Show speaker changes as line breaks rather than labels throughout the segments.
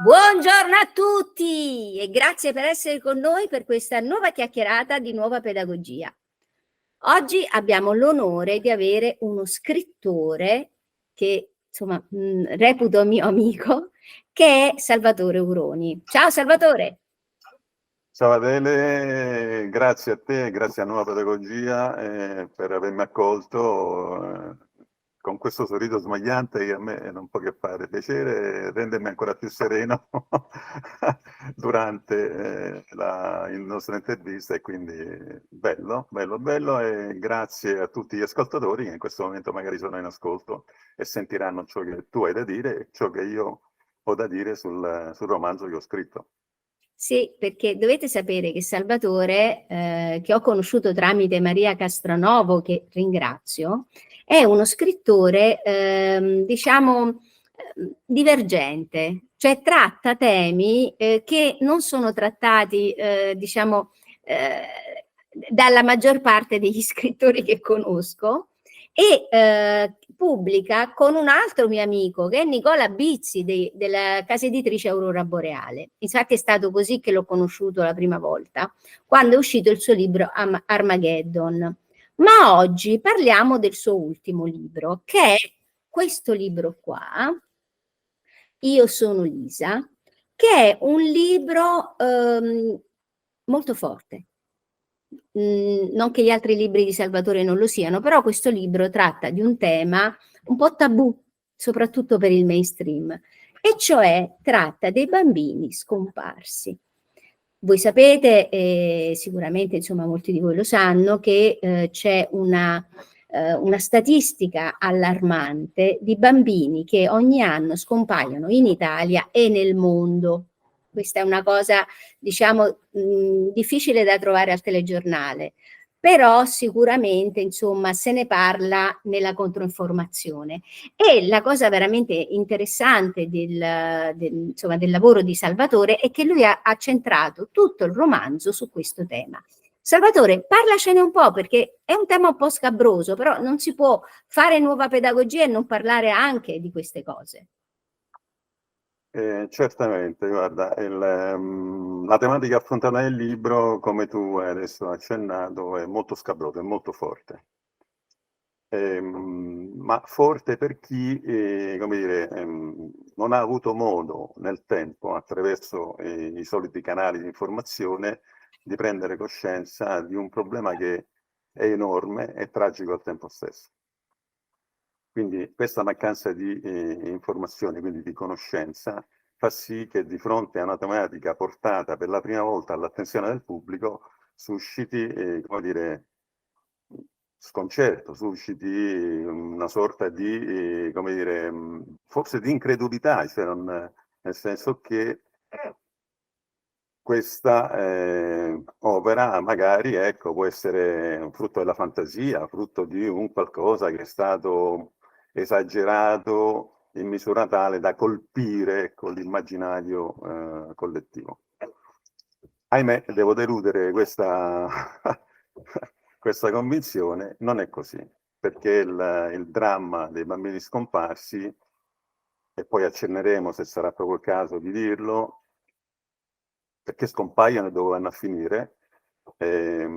Buongiorno a tutti e grazie per essere con noi per questa nuova chiacchierata di Nuova Pedagogia. Oggi abbiamo l'onore di avere uno scrittore che insomma reputo mio amico, che è Salvatore Uroni. Ciao Salvatore!
Ciao Adele, grazie a te, grazie a Nuova Pedagogia per avermi accolto con questo sorriso smagliante che a me non può che fare piacere e rendermi ancora più sereno durante la nostra intervista, e quindi bello e grazie a tutti gli ascoltatori che in questo momento magari sono in ascolto e sentiranno ciò che tu hai da dire e ciò che io ho da dire sul romanzo che ho scritto.
Sì, perché dovete sapere che Salvatore, che ho conosciuto tramite Maria Castronovo, che ringrazio, è uno scrittore, diciamo, divergente, cioè tratta temi che non sono trattati, diciamo, dalla maggior parte degli scrittori che conosco, e pubblica con un altro mio amico che è Nicola Bizzi della casa editrice Aurora Boreale. Infatti è stato così che l'ho conosciuto la prima volta, quando è uscito il suo libro Armageddon. Ma oggi parliamo del suo ultimo libro, che è questo libro qua, Io sono Lisa, che è un libro molto forte. Non che gli altri libri di Salvatore non lo siano, però questo libro tratta di un tema un po' tabù, soprattutto per il mainstream, e cioè tratta dei bambini scomparsi. Voi sapete, sicuramente insomma molti di voi lo sanno, che c'è una statistica allarmante di bambini che ogni anno scompaiono in Italia e nel mondo. Questa è una cosa, diciamo, difficile da trovare al telegiornale, però sicuramente, insomma, se ne parla nella controinformazione. E la cosa veramente interessante insomma, del lavoro di Salvatore è che lui ha centrato tutto il romanzo su questo tema. Salvatore, parlacene un po', perché è un tema un po' scabroso, però non si può fare Nuova Pedagogia e non parlare anche di queste cose.
Certamente, guarda, la tematica affrontata nel libro, come tu adesso hai accennato, è molto scabrosa, è molto forte. Ma forte per chi, come dire, non ha avuto modo nel tempo, attraverso i soliti canali di informazione, di prendere coscienza di un problema che è enorme e tragico al tempo stesso. Quindi questa mancanza di informazioni, quindi di conoscenza, fa sì che di fronte a una tematica portata per la prima volta all'attenzione del pubblico susciti, come dire, sconcerto, susciti una sorta di, come dire, forse di incredulità, cioè nel senso che questa opera magari, ecco, può essere un frutto della fantasia, frutto di un qualcosa che è stato esagerato in misura tale da colpire, ecco, l'immaginario collettivo. Ahimè, devo deludere questa, questa convinzione, non è così, perché il dramma dei bambini scomparsi, e poi accenneremo se sarà proprio il caso di dirlo, perché scompaiono e dove vanno a finire,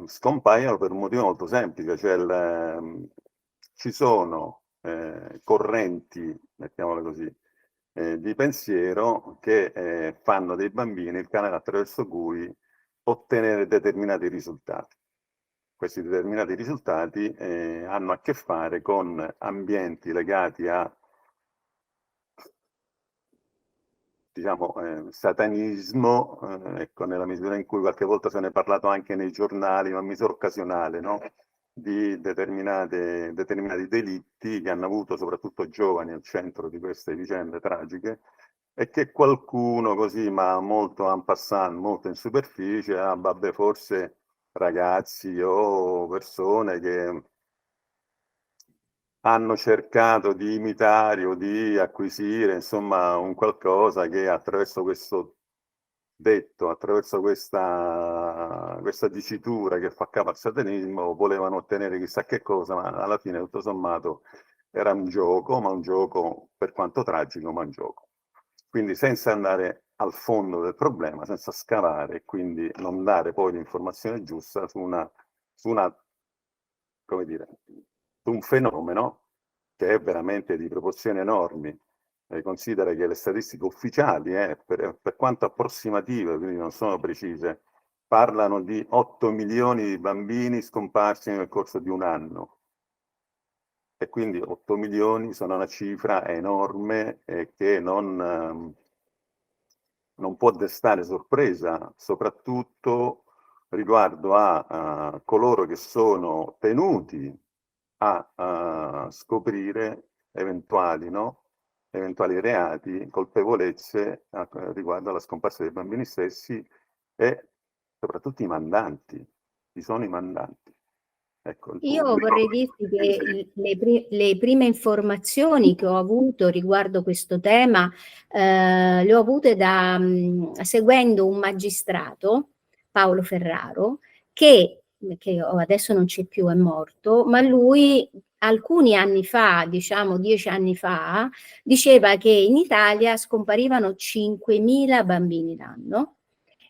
scompaiono per un motivo molto semplice, cioè ci sono correnti, mettiamole così, di pensiero che fanno dei bambini il canale attraverso cui ottenere determinati risultati. Questi determinati risultati hanno a che fare con ambienti legati a, diciamo, satanismo, ecco, nella misura in cui qualche volta se ne è parlato anche nei giornali, ma in misura occasionale, no? Di determinati delitti che hanno avuto soprattutto giovani al centro di queste vicende tragiche, e che qualcuno così, ma molto en passant, molto in superficie, vabbè, forse ragazzi o persone che hanno cercato di imitare o di acquisire, insomma, un qualcosa che attraverso questo detto, attraverso questa dicitura che fa capo al satanismo, volevano ottenere chissà che cosa, ma alla fine tutto sommato era un gioco, ma un gioco per quanto tragico, ma un gioco. Quindi senza andare al fondo del problema senza scavare e quindi non dare poi l'informazione giusta su come dire, su un fenomeno che è veramente di proporzioni enormi. Considera che le statistiche ufficiali, per quanto approssimative, quindi non sono precise, parlano di 8 milioni di bambini scomparsi nel corso di un anno. E quindi 8 milioni sono una cifra enorme che non può destare sorpresa, soprattutto riguardo a coloro che sono tenuti a scoprire eventuali reati, colpevolezze riguardo alla scomparsa dei bambini stessi e soprattutto i mandanti. Chi sono i mandanti? Ecco, il
Io
pubblico.
vorrei dirti che le prime informazioni che ho avuto riguardo questo tema le ho avute seguendo un magistrato, Paolo Ferraro, che adesso non c'è più, è morto, ma lui alcuni anni fa, diciamo 10 anni fa, diceva che in Italia scomparivano 5.000 bambini l'anno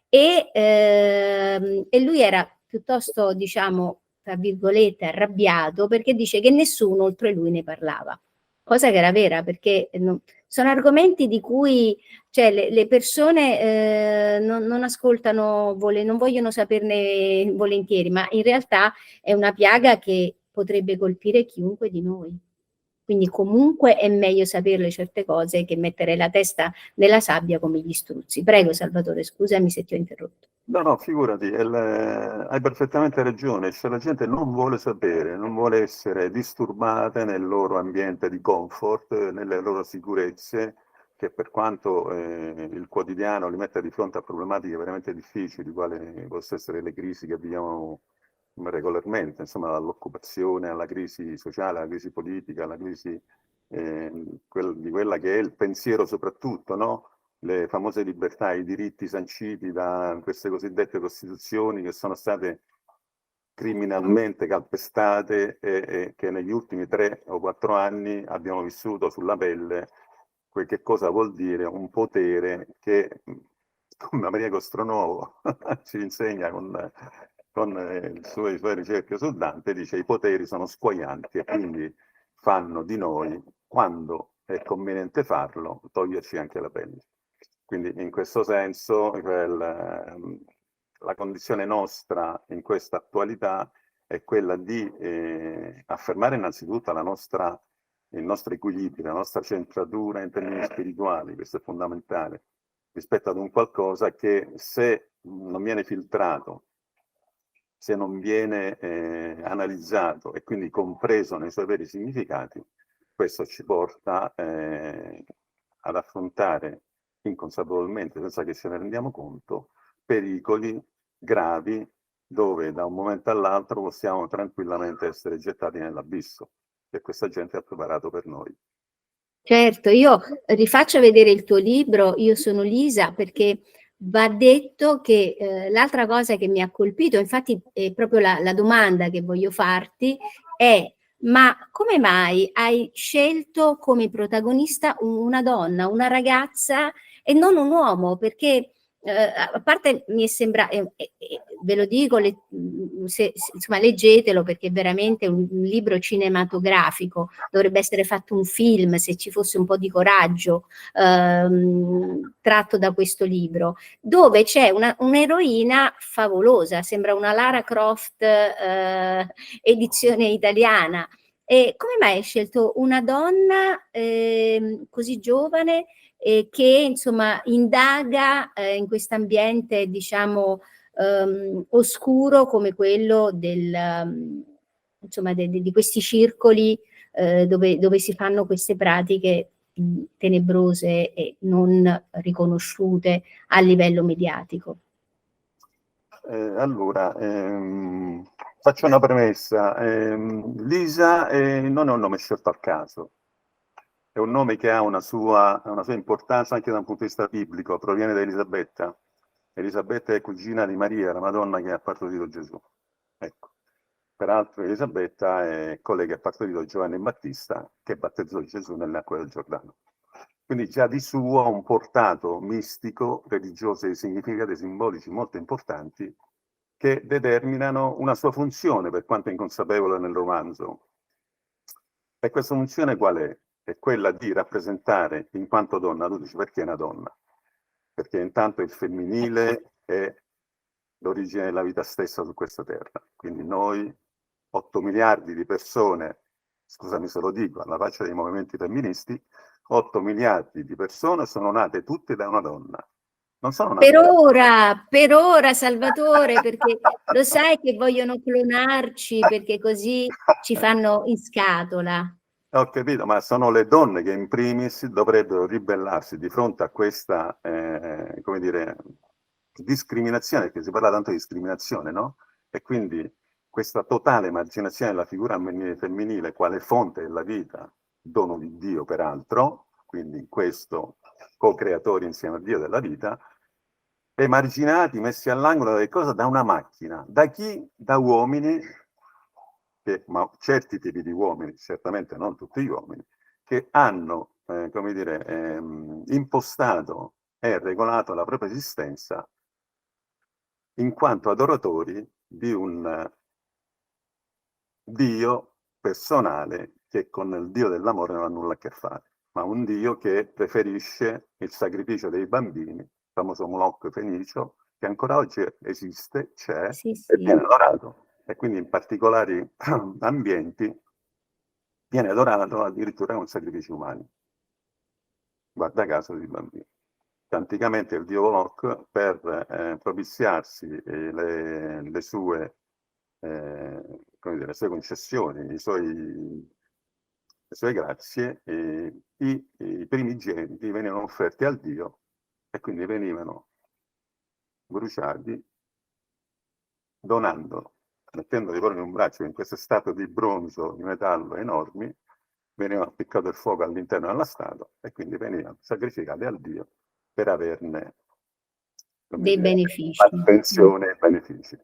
e lui era piuttosto, diciamo, tra virgolette, arrabbiato perché dice che nessuno oltre lui ne parlava. Cosa che era vera, perché sono argomenti di cui cioè, le persone non ascoltano, non vogliono saperne volentieri, ma in realtà è una piaga che potrebbe colpire chiunque di noi. Quindi comunque è meglio saperle certe cose che mettere la testa nella sabbia come gli struzzi. Prego Salvatore, scusami se ti ho interrotto.
No, figurati, hai perfettamente ragione, cioè la gente non vuole sapere, non vuole essere disturbata nel loro ambiente di comfort, nelle loro sicurezze, che per quanto il quotidiano li metta di fronte a problematiche veramente difficili, quali possono essere le crisi che viviamo regolarmente, insomma dall'occupazione alla crisi sociale, alla crisi politica, alla crisi di quella che è il pensiero soprattutto, no? Le famose libertà, i diritti sanciti da queste cosiddette costituzioni che sono state criminalmente calpestate e che negli ultimi 3 o 4 anni abbiamo vissuto sulla pelle che cosa vuol dire un potere che, come Maria Costronovo ci insegna con le sue ricerche su Dante, dice i poteri sono scuoianti e quindi fanno di noi, quando è conveniente farlo, toglierci anche la pelle. Quindi in questo senso la condizione nostra in questa attualità è quella di affermare innanzitutto il nostro equilibrio, la nostra centratura in termini spirituali, questo è fondamentale, rispetto ad un qualcosa che se non viene filtrato, se non viene analizzato e quindi compreso nei suoi veri significati, questo ci porta ad affrontare inconsapevolmente, senza che ce ne rendiamo conto, pericoli gravi dove da un momento all'altro possiamo tranquillamente essere gettati nell'abisso che questa gente ha preparato per noi.
Certo, io rifaccio vedere il tuo libro, Io sono Lisa, perché va detto che l'altra cosa che mi ha colpito, infatti è proprio la domanda che voglio farti, è ma come mai hai scelto come protagonista una donna, una ragazza e non un uomo? Perché a parte mi sembra, ve lo dico, insomma, leggetelo perché è veramente un libro cinematografico, dovrebbe essere fatto un film se ci fosse un po' di coraggio tratto da questo libro, dove c'è un'eroina favolosa, sembra una Lara Croft edizione italiana. E come mai hai scelto una donna così giovane che insomma indaga in questo ambiente diciamo oscuro come quello insomma di questi circoli dove si fanno queste pratiche tenebrose e non riconosciute a livello mediatico?
Allora, faccio una premessa. Lisa non è un nome scelto al caso, è un nome che ha una sua importanza anche da un punto di vista biblico, proviene da Elisabetta. Elisabetta è cugina di Maria, la Madonna che ha partorito Gesù. Ecco. Peraltro Elisabetta è colei che ha partorito Giovanni Battista, che battezzò Gesù nelle acque del Giordano. Quindi già di suo ha un portato mistico, religioso e significati simbolici molto importanti che determinano una sua funzione, per quanto inconsapevole nel romanzo. E questa funzione qual è? È quella di rappresentare, in quanto donna, tu dici perché è una donna? Perché intanto il femminile è l'origine della vita stessa su questa terra. Quindi noi, 8 miliardi di persone, scusami se lo dico, alla faccia dei movimenti femministi, 8 miliardi di persone sono nate tutte da una donna. Non sono nate
Per ora, Salvatore, perché lo sai che vogliono clonarci, perché così ci fanno in scatola.
Ho capito, ma sono le donne che in primis dovrebbero ribellarsi di fronte a questa, come dire, discriminazione, perché si parla tanto di discriminazione, no? E quindi questa totale emarginazione della figura femminile quale fonte della vita, dono di Dio peraltro, quindi questo co-creatore insieme a Dio della vita, emarginati, messi all'angolo da cosa? Da una macchina. Da chi? Da uomini, ma certi tipi di uomini, certamente non tutti gli uomini, che hanno, come dire, impostato e regolato la propria esistenza in quanto adoratori di un Dio personale che con il Dio dell'amore non ha nulla a che fare, ma un Dio che preferisce il sacrificio dei bambini, il famoso Moloch fenicio, che ancora oggi esiste, c'è
Sì,
e
sì.
viene adorato. E quindi in particolari ambienti viene adorato addirittura con sacrifici umani, guarda caso di bambini. Anticamente il dio Moloch, per propiziarsi le sue, come dire, le sue concessioni, le sue grazie, i primigeniti venivano offerti al dio e quindi venivano bruciati, donando, mettendoli proprio in un braccio in queste statue di bronzo, di metallo enormi, veniva appiccato il fuoco all'interno della statua e quindi venivano sacrificati al dio per averne, come
Dei
dire,
benefici.
attenzione e benefici.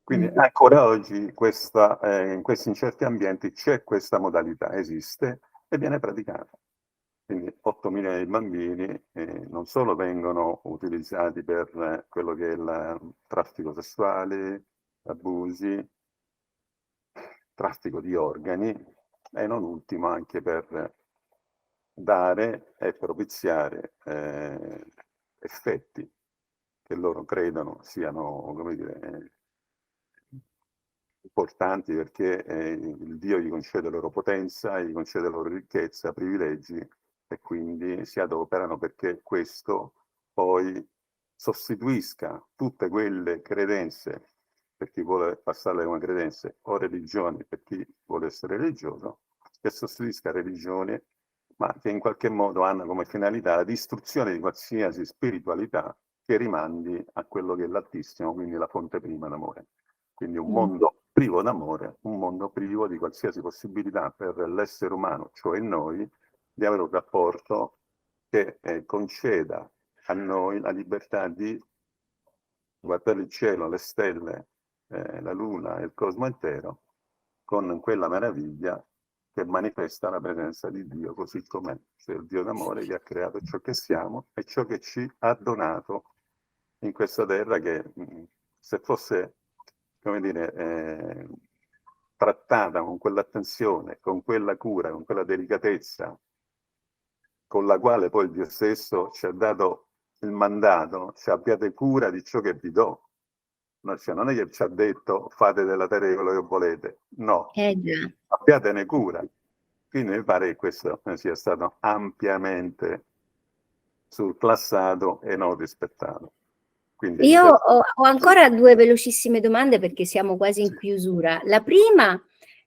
Quindi
Mm.
ancora oggi in questi certi ambienti c'è questa modalità, esiste e viene praticata. Quindi 8 milioni di bambini non solo vengono utilizzati per quello che è il traffico sessuale, abusi, traffico di organi e non ultimo anche per dare e propiziare effetti che loro credono siano, come dire, importanti perché il Dio gli concede loro potenza, gli concede loro ricchezza, privilegi e quindi si adoperano perché questo poi sostituisca tutte quelle credenze per chi vuole passarle come credenze o religioni per chi vuole essere religioso, che sostituisca religioni ma che in qualche modo hanno come finalità la distruzione di qualsiasi spiritualità che rimandi a quello che è l'Altissimo, quindi la fonte prima d'amore. Quindi un mondo privo d'amore, un mondo privo di qualsiasi possibilità per l'essere umano, cioè noi, di avere un rapporto che conceda a noi la libertà di guardare il cielo, le stelle, la luna e il cosmo intero con quella meraviglia che manifesta la presenza di Dio così com'è, cioè il Dio d'amore che ha creato ciò che siamo e ciò che ci ha donato in questa terra che se fosse, come dire, trattata con quell'attenzione, con quella cura, con quella delicatezza, con la quale poi Dio stesso ci ha dato il mandato, cioè abbiate cura di ciò che vi do. No, cioè, non è che ci ha detto fate della terra quello che volete, no,
Già.
abbiatene cura. Quindi mi pare che questo sia stato ampiamente surclassato e non rispettato. Quindi
Io ho ancora due velocissime domande perché siamo quasi in chiusura. La prima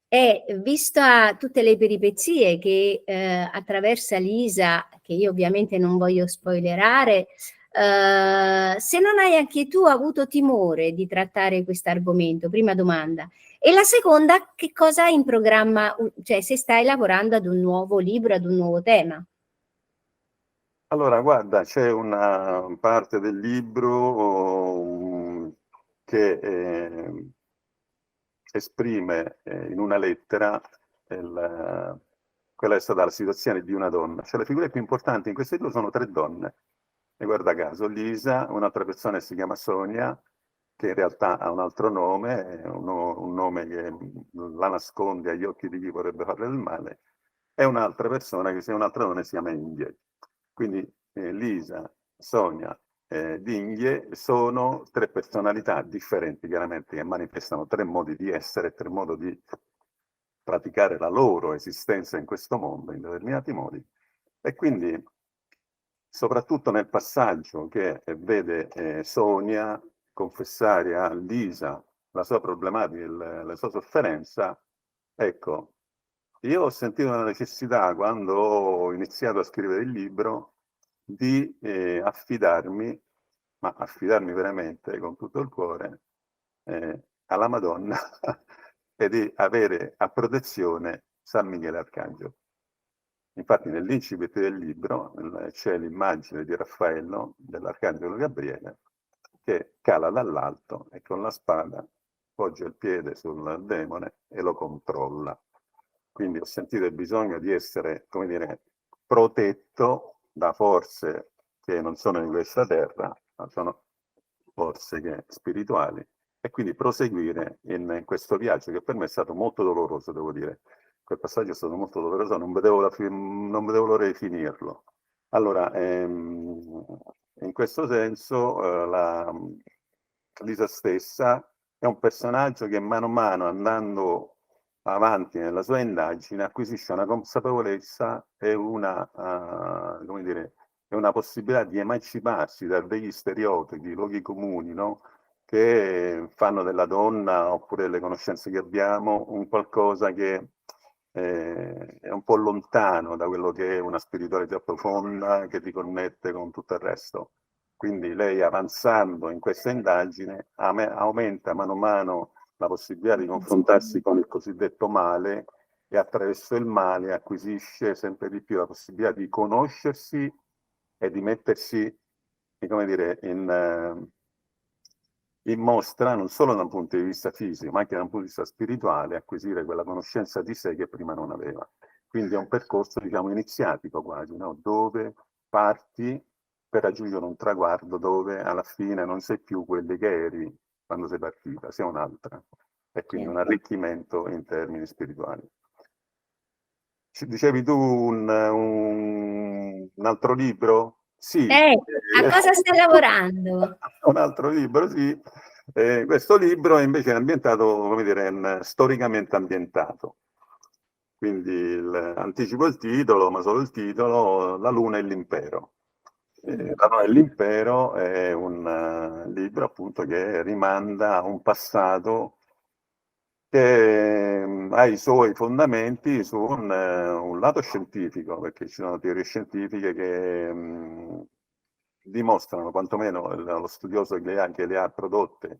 è, vista tutte le peripezie che attraversa Lisa, che io ovviamente non voglio spoilerare, se non hai anche tu avuto timore di trattare questo argomento, prima domanda. E la seconda, che cosa hai in programma, cioè se stai lavorando ad un nuovo libro, ad un nuovo tema?
allora, guarda, c'è una parte del libro che esprime in una lettera il, quella è stata la situazione di una donna. Cioè le figure più importanti in questo libro sono 3 donne. E guarda caso, Lisa, un'altra persona che si chiama Sonia, che in realtà ha un altro nome, un nome che la nasconde agli occhi di chi vorrebbe farle del male, e un'altra persona che, se è un'altra donna, si chiama Inghie. Quindi Lisa, Sonia, Dinghie sono 3 personalità differenti, chiaramente, che manifestano 3 modi di essere, 3 modi di praticare la loro esistenza in questo mondo in determinati modi. E quindi, soprattutto nel passaggio che vede Sonia confessare a Lisa la sua problematica, la sua sofferenza, ecco, io ho sentito la necessità, quando ho iniziato a scrivere il libro, di affidarmi veramente con tutto il cuore alla Madonna e di avere a protezione San Michele Arcangelo. Infatti nell'incipit del libro c'è l'immagine di Raffaello, dell'Arcangelo Gabriele, che cala dall'alto e con la spada poggia il piede sul demone e lo controlla. Quindi ho sentito il bisogno di essere, come dire, protetto da forze che non sono di questa terra, ma sono forze spirituali, e quindi proseguire in questo viaggio che per me è stato molto doloroso, devo dire. Quel passaggio è stato molto doloroso, non vedevo l'ora di finirlo. Allora, in questo senso, Lisa stessa è un personaggio che mano a mano, andando avanti nella sua indagine, acquisisce una consapevolezza e come dire, è una possibilità di emanciparsi da degli stereotipi, luoghi comuni, no? Che fanno della donna, oppure delle conoscenze che abbiamo, un qualcosa che è un po' lontano da quello che è una spiritualità profonda che ti connette con tutto il resto. Quindi lei, avanzando in questa indagine, aumenta mano a mano la possibilità di confrontarsi con il cosiddetto male, e attraverso il male acquisisce sempre di più la possibilità di conoscersi e di mettersi, come dire, in mostra, non solo da un punto di vista fisico, ma anche da un punto di vista spirituale, acquisire quella conoscenza di sé che prima non aveva. Quindi è un percorso, diciamo, iniziatico quasi, no? Dove parti per raggiungere un traguardo dove alla fine non sei più quelli che eri quando sei partita, sei un'altra. E quindi un arricchimento in termini spirituali. Ci dicevi tu un altro libro? Sì.
A cosa stai lavorando?
Un altro libro, sì. Questo libro è invece ambientato, come dire, storicamente ambientato. Quindi anticipo il titolo, ma solo il titolo: La Luna e l'Impero. La Luna e l'Impero è un libro appunto che rimanda a un passato che ha i suoi fondamenti su un lato scientifico, perché ci sono teorie scientifiche che dimostrano, quantomeno lo studioso che le ha prodotte,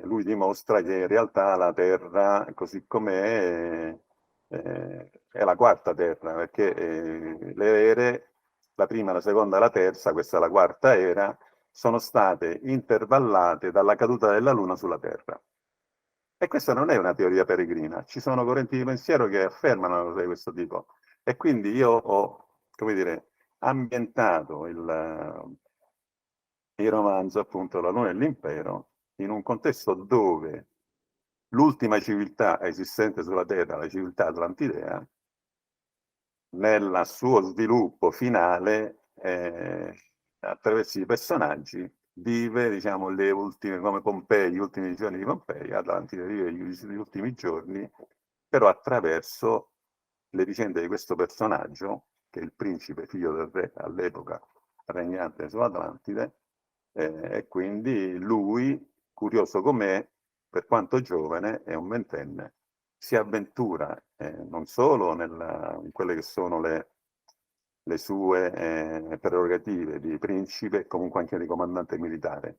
lui dimostra che in realtà la Terra, così com'è, è la quarta Terra, perché le ere, la prima, la seconda e la terza, questa è la quarta era, sono state intervallate dalla caduta della Luna sulla Terra. E questa non è una teoria peregrina, ci sono correnti di pensiero che affermano una cosa di questo tipo. E quindi io ho, come dire, ambientato il romanzo, appunto, La Luna e l'Impero, in un contesto dove l'ultima civiltà esistente sulla Terra, la civiltà atlantidea, nel suo sviluppo finale, attraverso i personaggi, vive, diciamo, le ultime, come Pompei, gli ultimi giorni di Pompei, Atlantide vive gli ultimi giorni, però attraverso le vicende di questo personaggio, che è il principe figlio del re all'epoca regnante su Atlantide, e quindi lui, curioso com'è, per quanto giovane, è un ventenne, si avventura non solo in quelle che sono le sue prerogative di principe e comunque anche di comandante militare,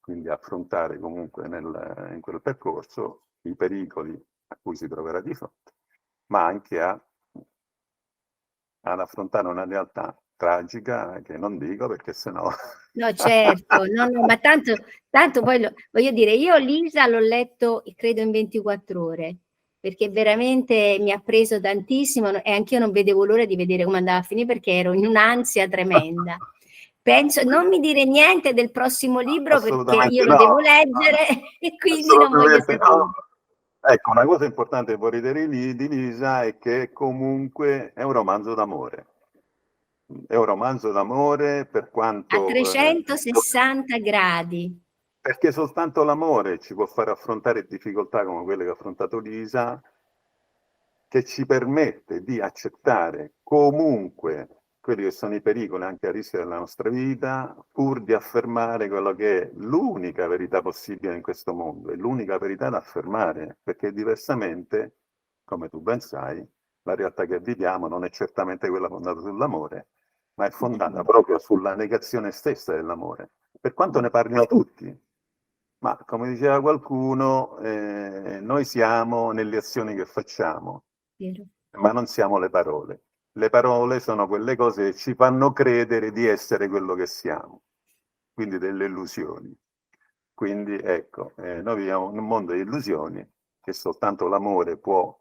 quindi affrontare comunque in quel percorso i pericoli a cui si troverà di fronte, ma anche ad affrontare una realtà tragica che non dico perché sennò...
No, certo, no, ma tanto poi voglio dire, io Lisa l'ho letto credo in 24 ore. perché veramente mi ha preso tantissimo e anch'io non vedevo l'ora di vedere come andava a finire perché ero in un'ansia tremenda. Penso, non mi dire niente del prossimo libro perché io
Assolutamente
lo
no,
devo leggere e quindi non voglio
assolutamente
sapere.
no. Ecco, una cosa importante fuori di Lisa è che comunque è un romanzo d'amore. È un romanzo d'amore per
A
quanto...
360 gradi.
perché soltanto l'amore ci può fare affrontare difficoltà come quelle che ha affrontato Lisa, che ci permette di accettare comunque quelli che sono i pericoli anche a rischio della nostra vita, pur di affermare quello che è l'unica verità possibile in questo mondo, è l'unica verità da affermare, perché diversamente, come tu ben sai, la realtà che viviamo non è certamente quella fondata sull'amore, ma è fondata proprio sulla negazione stessa dell'amore, per quanto ne parlino tutti. Ma come diceva qualcuno, noi siamo nelle azioni che facciamo,
Vero.
ma non siamo le parole. Le parole sono quelle cose che ci fanno credere di essere quello che siamo, quindi delle illusioni. Quindi ecco, noi viviamo in un mondo di illusioni che soltanto l'amore può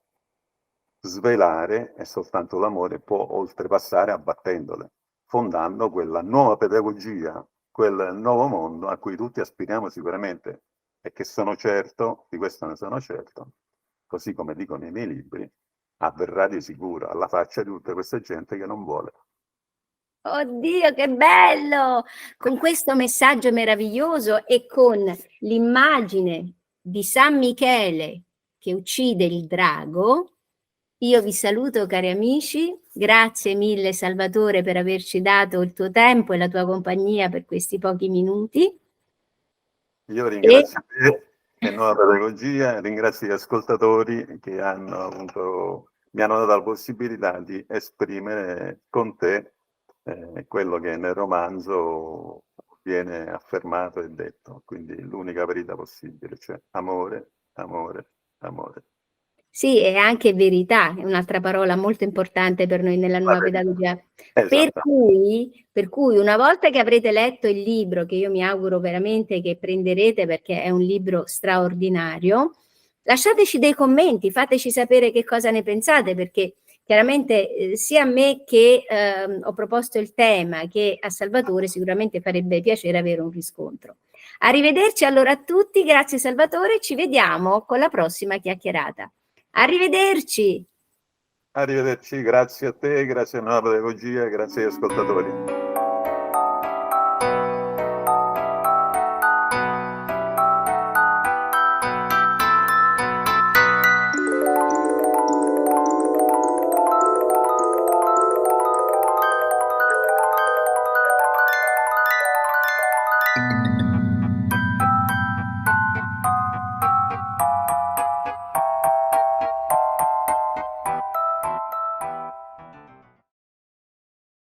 svelare e soltanto l'amore può oltrepassare abbattendole, fondando quella nuova pedagogia, quel nuovo mondo a cui tutti aspiriamo sicuramente e che sono certo, di questo ne sono certo, così come dicono i miei libri, avverrà di sicuro alla faccia di tutta questa gente che non vuole.
Oddio, che bello! Con questo messaggio meraviglioso e con l'immagine di San Michele che uccide il drago, io vi saluto cari amici, grazie mille Salvatore per averci dato il tuo tempo e la tua compagnia per questi pochi minuti.
Io
E
ringrazio te e Nuova Pedagogia, ringrazio gli ascoltatori che hanno avuto, mi hanno dato la possibilità di esprimere con te quello che nel romanzo viene affermato e detto, quindi l'unica verità possibile, cioè amore, amore, amore.
sì, è anche verità, è un'altra parola molto importante per noi nella
La
nuova
verità.
pedagogia.
Esatto.
Per cui una volta che avrete letto il libro, che io mi auguro veramente che prenderete perché è un libro straordinario, lasciateci dei commenti, fateci sapere che cosa ne pensate, perché chiaramente sia a me che ho proposto il tema che a Salvatore sicuramente farebbe piacere avere un riscontro. Arrivederci allora a tutti, grazie Salvatore, ci vediamo con la prossima chiacchierata. Arrivederci.
Arrivederci, grazie a te, grazie a Nuova Pedagogia, grazie agli ascoltatori.